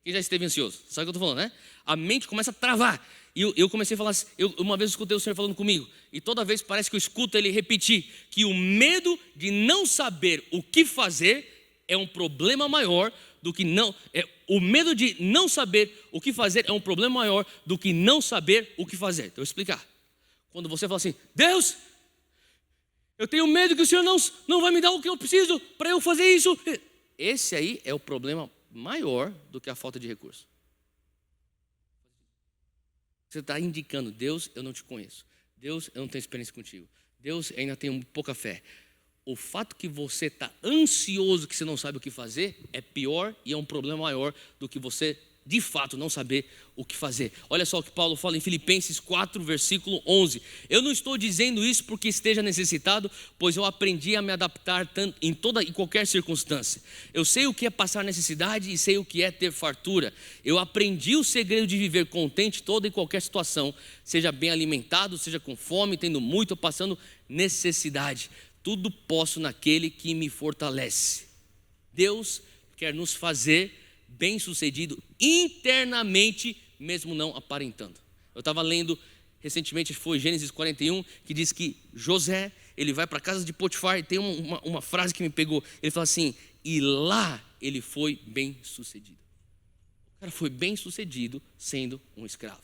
Quem já esteve ansioso? Sabe o que eu estou falando, né? A mente começa a travar. E eu comecei a falar assim, uma vez eu escutei o Senhor falando comigo, e toda vez parece que eu escuto Ele repetir que o medo de não saber o que fazer é um problema maior do que não... o medo de não saber o que fazer é um problema maior do que não saber o que fazer. Então eu vou explicar. Quando você fala assim, Deus, eu tenho medo que o Senhor não vai me dar o que eu preciso para eu fazer isso. Esse aí é o problema maior do que a falta de recurso. Você está indicando, Deus, eu não te conheço. Deus, eu não tenho experiência contigo. Deus, eu ainda tenho pouca fé. O fato que você está ansioso, que você não sabe o que fazer, é pior e é um problema maior do que você, de fato, não saber o que fazer. Olha só o que Paulo fala em Filipenses 4, versículo 11. Eu não estou dizendo isso porque esteja necessitado, pois eu aprendi a me adaptar em toda e qualquer circunstância. Eu sei o que é passar necessidade e sei o que é ter fartura. Eu aprendi o segredo de viver contente em toda e qualquer situação, seja bem alimentado, seja com fome, tendo muito ou passando necessidade. Tudo posso naquele que me fortalece. Deus quer nos fazer bem-sucedido internamente, mesmo não aparentando. Eu estava lendo recentemente, foi Gênesis 41, que diz que José, ele vai para a casa de Potifar e tem uma frase que me pegou. Ele fala assim, e lá ele foi bem-sucedido. O cara foi bem-sucedido sendo um escravo.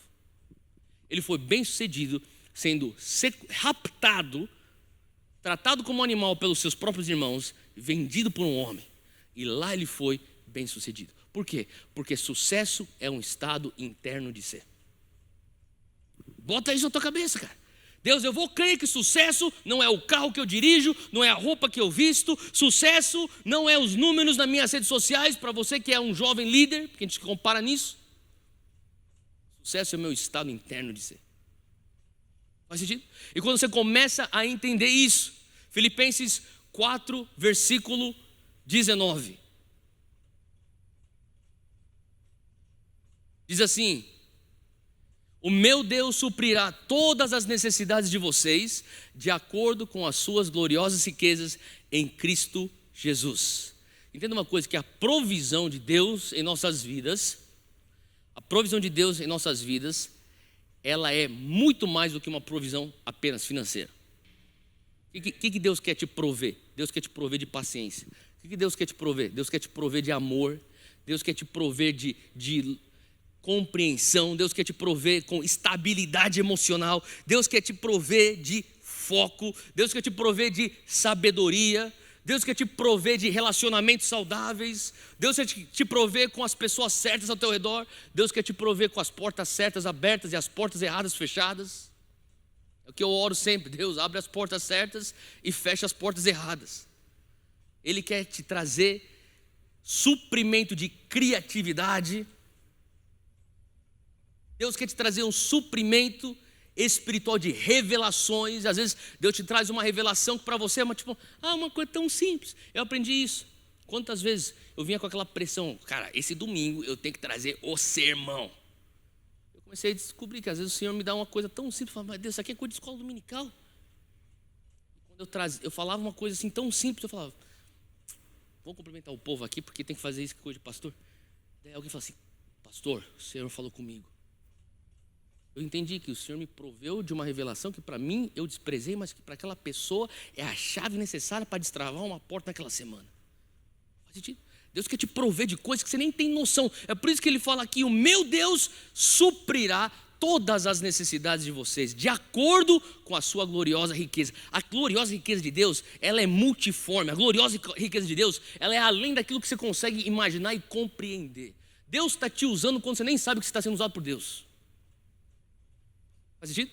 Ele foi bem-sucedido sendo raptado, tratado como animal pelos seus próprios irmãos, vendido por um homem. E lá ele foi bem-sucedido. Por quê? Porque sucesso é um estado interno de ser. Bota isso na tua cabeça, cara. Deus, eu vou crer que sucesso não é o carro que eu dirijo, não é a roupa que eu visto. Sucesso não é os números nas minhas redes sociais, para você que é um jovem líder, porque a gente compara nisso. Sucesso é o meu estado interno de ser. Faz sentido? E quando você começa a entender isso, Filipenses 4, versículo 19. Diz assim, o meu Deus suprirá todas as necessidades de vocês, de acordo com as suas gloriosas riquezas em Cristo Jesus. Entenda uma coisa, que a provisão de Deus em nossas vidas, ela é muito mais do que uma provisão apenas financeira. O que Deus quer te prover? Deus quer te prover de paciência. O que Deus quer te prover? Deus quer te prover de amor. Deus quer te prover de compreensão. Deus quer te prover com estabilidade emocional. Deus quer te prover de foco. Deus quer te prover de sabedoria. Deus quer te prover de relacionamentos saudáveis. Deus quer te prover com as pessoas certas ao teu redor. Deus quer te prover com as portas certas abertas e as portas erradas fechadas. É o que eu oro sempre. Deus abre as portas certas e fecha as portas erradas. Ele quer te trazer suprimento de criatividade. Deus quer te trazer um suprimento espiritual de revelações. Às vezes Deus te traz uma revelação que para você é uma coisa tão simples. Eu aprendi isso. Quantas vezes eu vinha com aquela pressão, cara, esse domingo eu tenho que trazer o sermão. Eu comecei a descobrir que às vezes o Senhor me dá uma coisa tão simples. Eu falava, mas Deus, isso aqui é coisa de escola dominical. E quando eu falava uma coisa assim tão simples, eu falava, vou cumprimentar o povo aqui porque tem que fazer isso, que coisa de pastor. Daí alguém fala assim, pastor, o Senhor falou comigo. Eu entendi que o Senhor me proveu de uma revelação que para mim eu desprezei, mas que para aquela pessoa é a chave necessária para destravar uma porta naquela semana. Faz sentido? Deus quer te prover de coisas que você nem tem noção. É por isso que ele fala aqui, o meu Deus suprirá todas as necessidades de vocês, de acordo com a sua gloriosa riqueza. A gloriosa riqueza de Deus, ela é multiforme. A gloriosa riqueza de Deus, ela é além daquilo que você consegue imaginar e compreender. Deus está te usando quando você nem sabe que você está sendo usado por Deus. Faz sentido?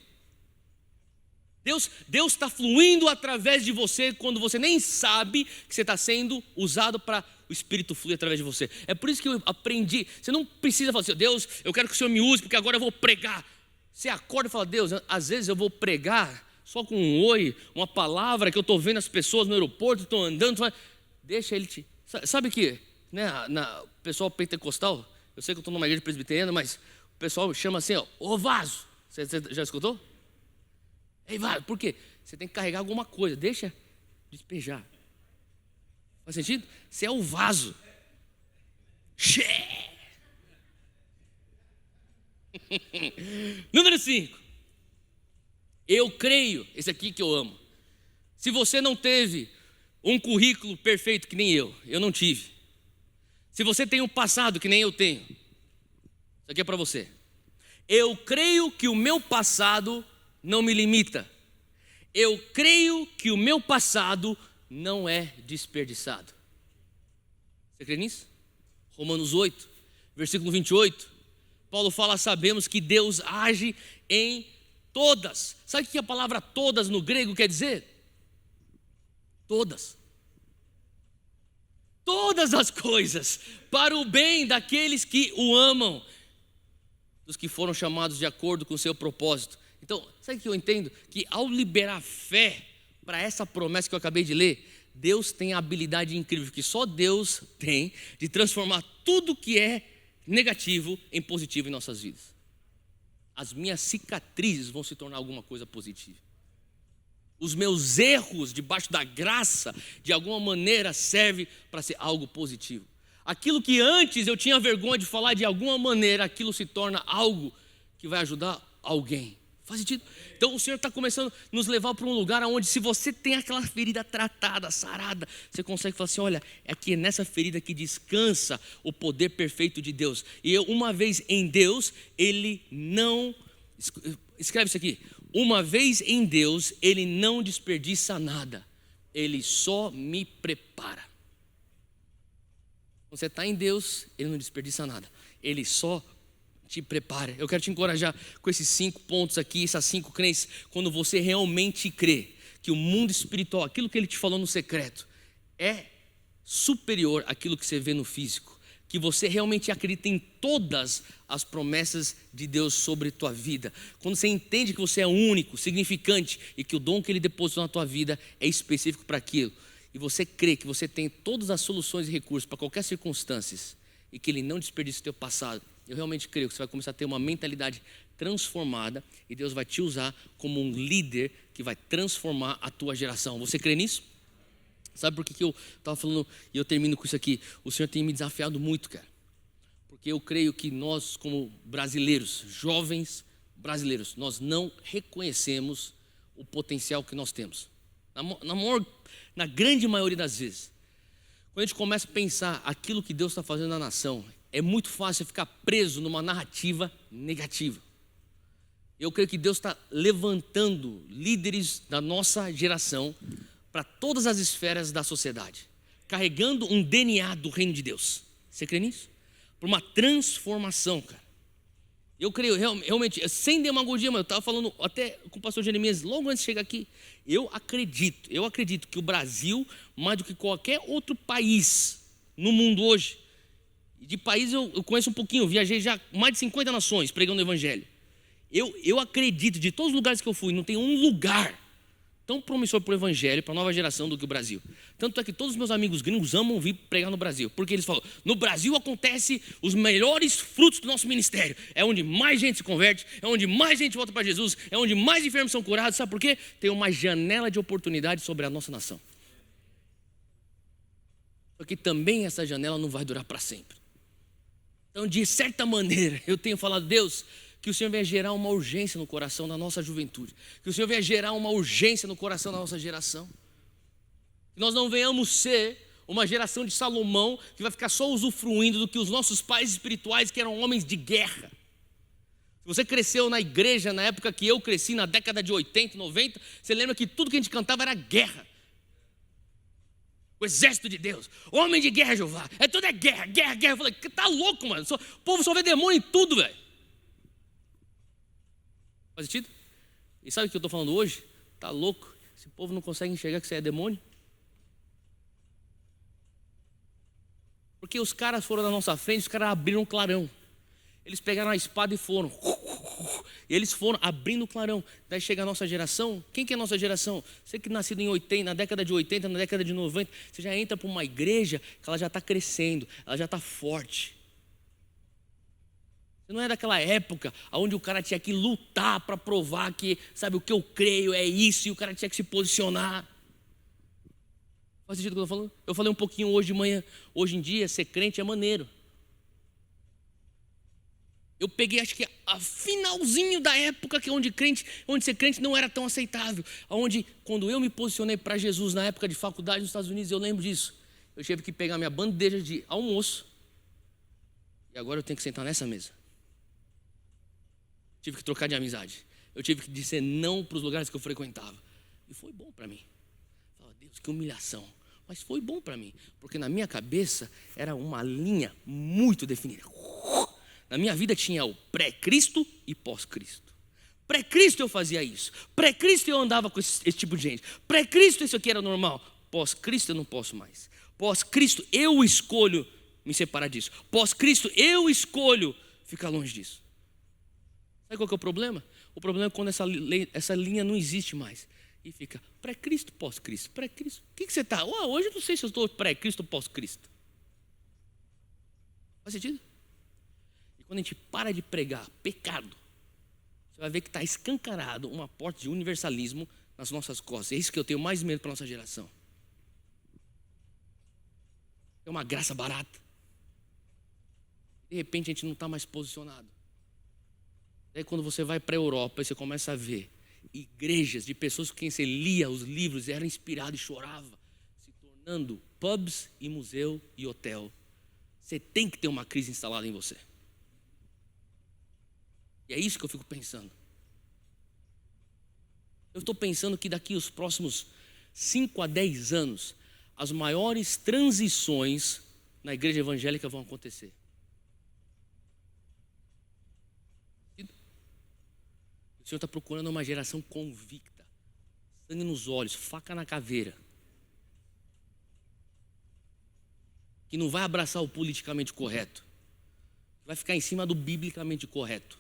Deus está fluindo através de você quando você nem sabe que você está sendo usado para o Espírito fluir através de você. É por isso que eu aprendi. Você não precisa falar assim: Deus, eu quero que o Senhor me use porque agora eu vou pregar. Você acorda e fala: Deus, às vezes eu vou pregar só com um oi, uma palavra que eu estou vendo as pessoas no aeroporto, estou andando. Deixa ele te... Sabe que, né, o pessoal pentecostal, eu sei que eu estou numa igreja presbiteriana, mas o pessoal chama assim, ó, ô vaso. Você já escutou? Ei, vaso, por quê? Você tem que carregar alguma coisa, deixa despejar. Faz sentido? Você é o vaso. Número 5. Eu creio, esse aqui que eu amo. Se você não teve um currículo perfeito que nem eu não tive. Se você tem um passado que nem eu tenho, isso aqui é para você. Eu creio que o meu passado não me limita. Eu creio que o meu passado não é desperdiçado. Você crê nisso? Romanos 8, versículo 28. Paulo fala: sabemos que Deus age em todas. Sabe o que a palavra todas no grego quer dizer? Todas. Todas as coisas para o bem daqueles que o amam, dos que foram chamados de acordo com o seu propósito. Então, sabe o que eu entendo? Que ao liberar fé para essa promessa que eu acabei de ler, Deus tem a habilidade incrível que só Deus tem de transformar tudo que é negativo em positivo em nossas vidas. As minhas cicatrizes vão se tornar alguma coisa positiva. Os meus erros debaixo da graça, de alguma maneira, serve para ser algo positivo. Aquilo que antes eu tinha vergonha de falar, de alguma maneira, aquilo se torna algo que vai ajudar alguém. Faz sentido? Então o Senhor está começando a nos levar para um lugar onde, se você tem aquela ferida tratada, sarada, você consegue falar assim: olha, é aqui nessa ferida que descansa o poder perfeito de Deus. E eu, uma vez em Deus, Ele não... Escreve isso aqui: uma vez em Deus, Ele não desperdiça nada, Ele só me prepara. Quando você está em Deus, Ele não desperdiça nada, Ele só te prepara. Eu quero te encorajar com esses 5 pontos aqui, essas 5 crenças. Quando você realmente crê que o mundo espiritual, aquilo que Ele te falou no secreto, é superior àquilo que você vê no físico, que você realmente acredita em todas as promessas de Deus sobre a tua vida, quando você entende que você é único, significante, e que o dom que Ele depositou na tua vida é específico para aquilo, e você crê que você tem todas as soluções e recursos para qualquer circunstância, e que Ele não desperdiça o teu passado, eu realmente creio que você vai começar a ter uma mentalidade transformada, e Deus vai te usar como um líder que vai transformar a tua geração. Você crê nisso? Sabe por que eu estava falando, e eu termino com isso aqui? O Senhor tem me desafiado muito, cara. Porque eu creio que nós, como brasileiros, jovens brasileiros, nós não reconhecemos o potencial que nós temos. Na grande maioria das vezes, quando a gente começa a pensar aquilo que Deus está fazendo na nação, é muito fácil ficar preso numa narrativa negativa. Eu creio que Deus está levantando líderes da nossa geração para todas as esferas da sociedade, carregando um DNA do reino de Deus. Você crê nisso? Para uma transformação, cara. Eu creio realmente, sem demagogia, mas eu estava falando até com o pastor Jeremias logo antes de chegar aqui. Eu acredito que o Brasil, mais do que qualquer outro país no mundo hoje, de país eu conheço um pouquinho, viajei já mais de 50 nações pregando o evangelho. Eu acredito, de todos os lugares que eu fui, não tem um lugar tão promissor para o evangelho, para a nova geração do que o Brasil. Tanto é que todos os meus amigos gringos amam vir pregar no Brasil, porque eles falam: no Brasil acontece os melhores frutos do nosso ministério, é onde mais gente se converte, é onde mais gente volta para Jesus, é onde mais enfermos são curados. Sabe por quê? Tem uma janela de oportunidade sobre a nossa nação. Só que também essa janela não vai durar para sempre. Então, de certa maneira, eu tenho falado: Deus, que o Senhor venha gerar uma urgência no coração da nossa juventude, que o Senhor venha gerar uma urgência no coração da nossa geração, que nós não venhamos ser uma geração de Salomão que vai ficar só usufruindo do que os nossos pais espirituais, que eram homens de guerra, Se você cresceu na igreja na época que eu cresci, na década de 80, 90, você lembra que tudo que a gente cantava era guerra. O exército de Deus, homem de guerra Jeová, tudo é guerra, guerra, guerra. Eu falei, tá louco, mano, o povo só vê demônio em tudo, velho. Faz sentido? E sabe o que eu estou falando hoje? Tá louco, esse povo não consegue enxergar que você é demônio. Porque os caras foram na nossa frente, os caras abriram um clarão. Eles pegaram a espada e foram. E eles foram abrindo o clarão. Daí chega a nossa geração. Quem que é a nossa geração? Você que nascido em 80, na década de 80, na década de 90, você já entra para uma igreja que ela já está crescendo, ela já está forte. Você não é daquela época onde o cara tinha que lutar para provar que, sabe, o que eu creio é isso, e o cara tinha que se posicionar. Faz sentido o que eu estou falando? Eu falei um pouquinho hoje de manhã. Hoje em dia, ser crente é maneiro. Eu peguei, acho que a finalzinho da época que onde ser crente não era tão aceitável. Onde, quando eu me posicionei para Jesus na época de faculdade nos Estados Unidos, eu lembro disso. Eu tive que pegar minha bandeja de almoço e agora eu tenho que sentar nessa mesa. Tive que trocar de amizade. Eu tive que dizer não para os lugares que eu frequentava. E foi bom para mim. Falei, Deus, que humilhação. Mas foi bom para mim, porque na minha cabeça era uma linha muito definida. Na minha vida tinha o pré-Cristo e pós-Cristo. Pré-Cristo eu fazia isso. Pré-Cristo eu andava com esse tipo de gente. Pré-Cristo isso aqui era normal. Pós-Cristo eu não posso mais. Pós-Cristo eu escolho me separar disso. Pós-Cristo eu escolho ficar longe disso. Sabe qual que é o problema? O problema é quando essa linha não existe mais. E fica pré-Cristo, pós-Cristo. Pré-Cristo. O que você está? Hoje eu não sei se eu estou pré-Cristo ou pós-Cristo. Faz sentido? Quando a gente para de pregar pecado, você vai ver que está escancarado uma porta de universalismo nas nossas costas. É isso que eu tenho mais medo para a nossa geração. É uma graça barata. De repente a gente não está mais posicionado. Daí quando você vai para a Europa e você começa a ver igrejas de pessoas com quem você lia os livros e era inspirado e chorava, se tornando pubs e museu e hotel. Você tem que ter uma crise instalada em você. E é isso que eu fico pensando. Eu estou pensando que daqui os próximos 5 a 10 anos, as maiores transições na igreja evangélica vão acontecer. O Senhor está procurando uma geração convicta, sangue nos olhos, faca na caveira, que não vai abraçar o politicamente correto, vai ficar em cima do biblicamente correto.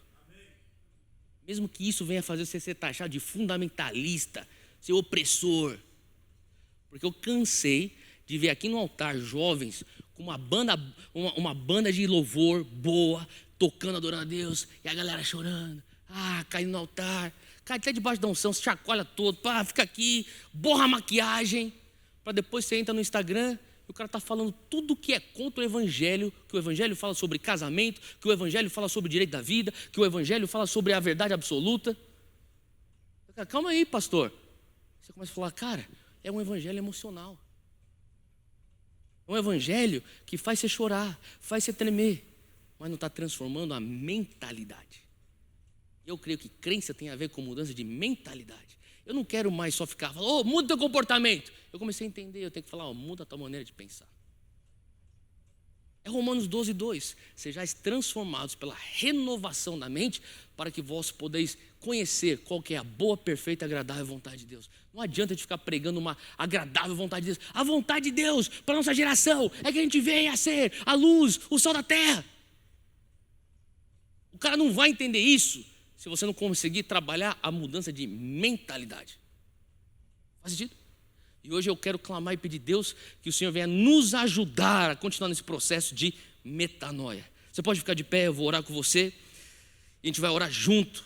Mesmo que isso venha fazer você ser taxado de fundamentalista, ser opressor. Porque eu cansei de ver aqui no altar jovens com uma banda de louvor boa, tocando, adorando a Deus, e a galera chorando, caindo no altar, cai até debaixo da unção, se chacoalha todo, fica aqui, borra a maquiagem, para depois você entra no Instagram e o cara está falando tudo que é contra o Evangelho, que o Evangelho fala sobre casamento, que o Evangelho fala sobre o direito da vida, que o Evangelho fala sobre a verdade absoluta. Calma aí, pastor. Você começa a falar, cara, é um Evangelho emocional. É um Evangelho que faz você chorar, faz você tremer, mas não está transformando a mentalidade. Eu creio que crença tem a ver com mudança de mentalidade. Eu não quero mais só ficar falando, muda teu comportamento. Eu comecei a entender, eu tenho que falar, muda a tua maneira de pensar. É Romanos 12, 2. Sejais transformados pela renovação da mente, para que vós podeis conhecer qual que é a boa, perfeita e agradável vontade de Deus. Não adianta a gente ficar pregando uma agradável vontade de Deus. A vontade de Deus para a nossa geração é que a gente venha a ser a luz, o sol da terra. O cara não vai entender isso se você não conseguir trabalhar a mudança de mentalidade. Faz sentido? E hoje eu quero clamar e pedir a Deus que o Senhor venha nos ajudar a continuar nesse processo de metanoia. Você pode ficar de pé, eu vou orar com você. E a gente vai orar junto.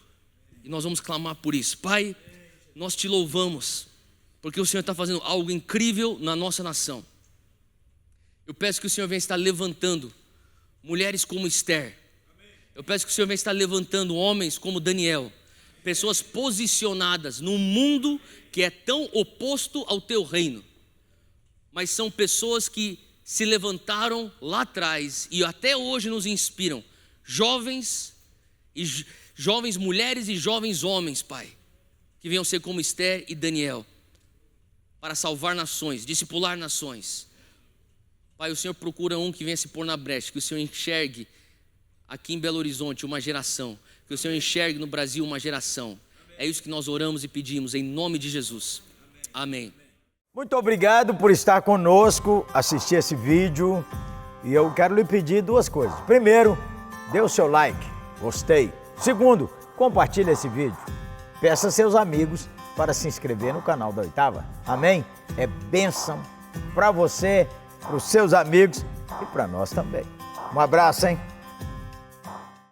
E nós vamos clamar por isso. Pai, nós te louvamos, porque o Senhor está fazendo algo incrível na nossa nação. Eu peço que o Senhor venha estar levantando mulheres como Esther. Eu peço que o Senhor venha estar levantando homens como Daniel, pessoas posicionadas num mundo que é tão oposto ao teu reino, mas são pessoas que se levantaram lá atrás e até hoje nos inspiram, jovens e jovens mulheres e jovens homens, Pai, que venham ser como Esther e Daniel, para salvar nações, discipular nações. Pai, o Senhor procura um que venha se pôr na brecha, que o Senhor enxergue aqui em Belo Horizonte uma geração, que o Senhor enxergue no Brasil uma geração. É isso que nós oramos e pedimos, em nome de Jesus. Amém. Muito obrigado por estar conosco, assistir esse vídeo. E eu quero lhe pedir duas coisas. Primeiro, dê o seu like, gostei. Segundo, compartilhe esse vídeo. Peça a seus amigos para se inscrever no canal da Oitava. Amém? É bênção para você, para os seus amigos e para nós também. Um abraço, hein?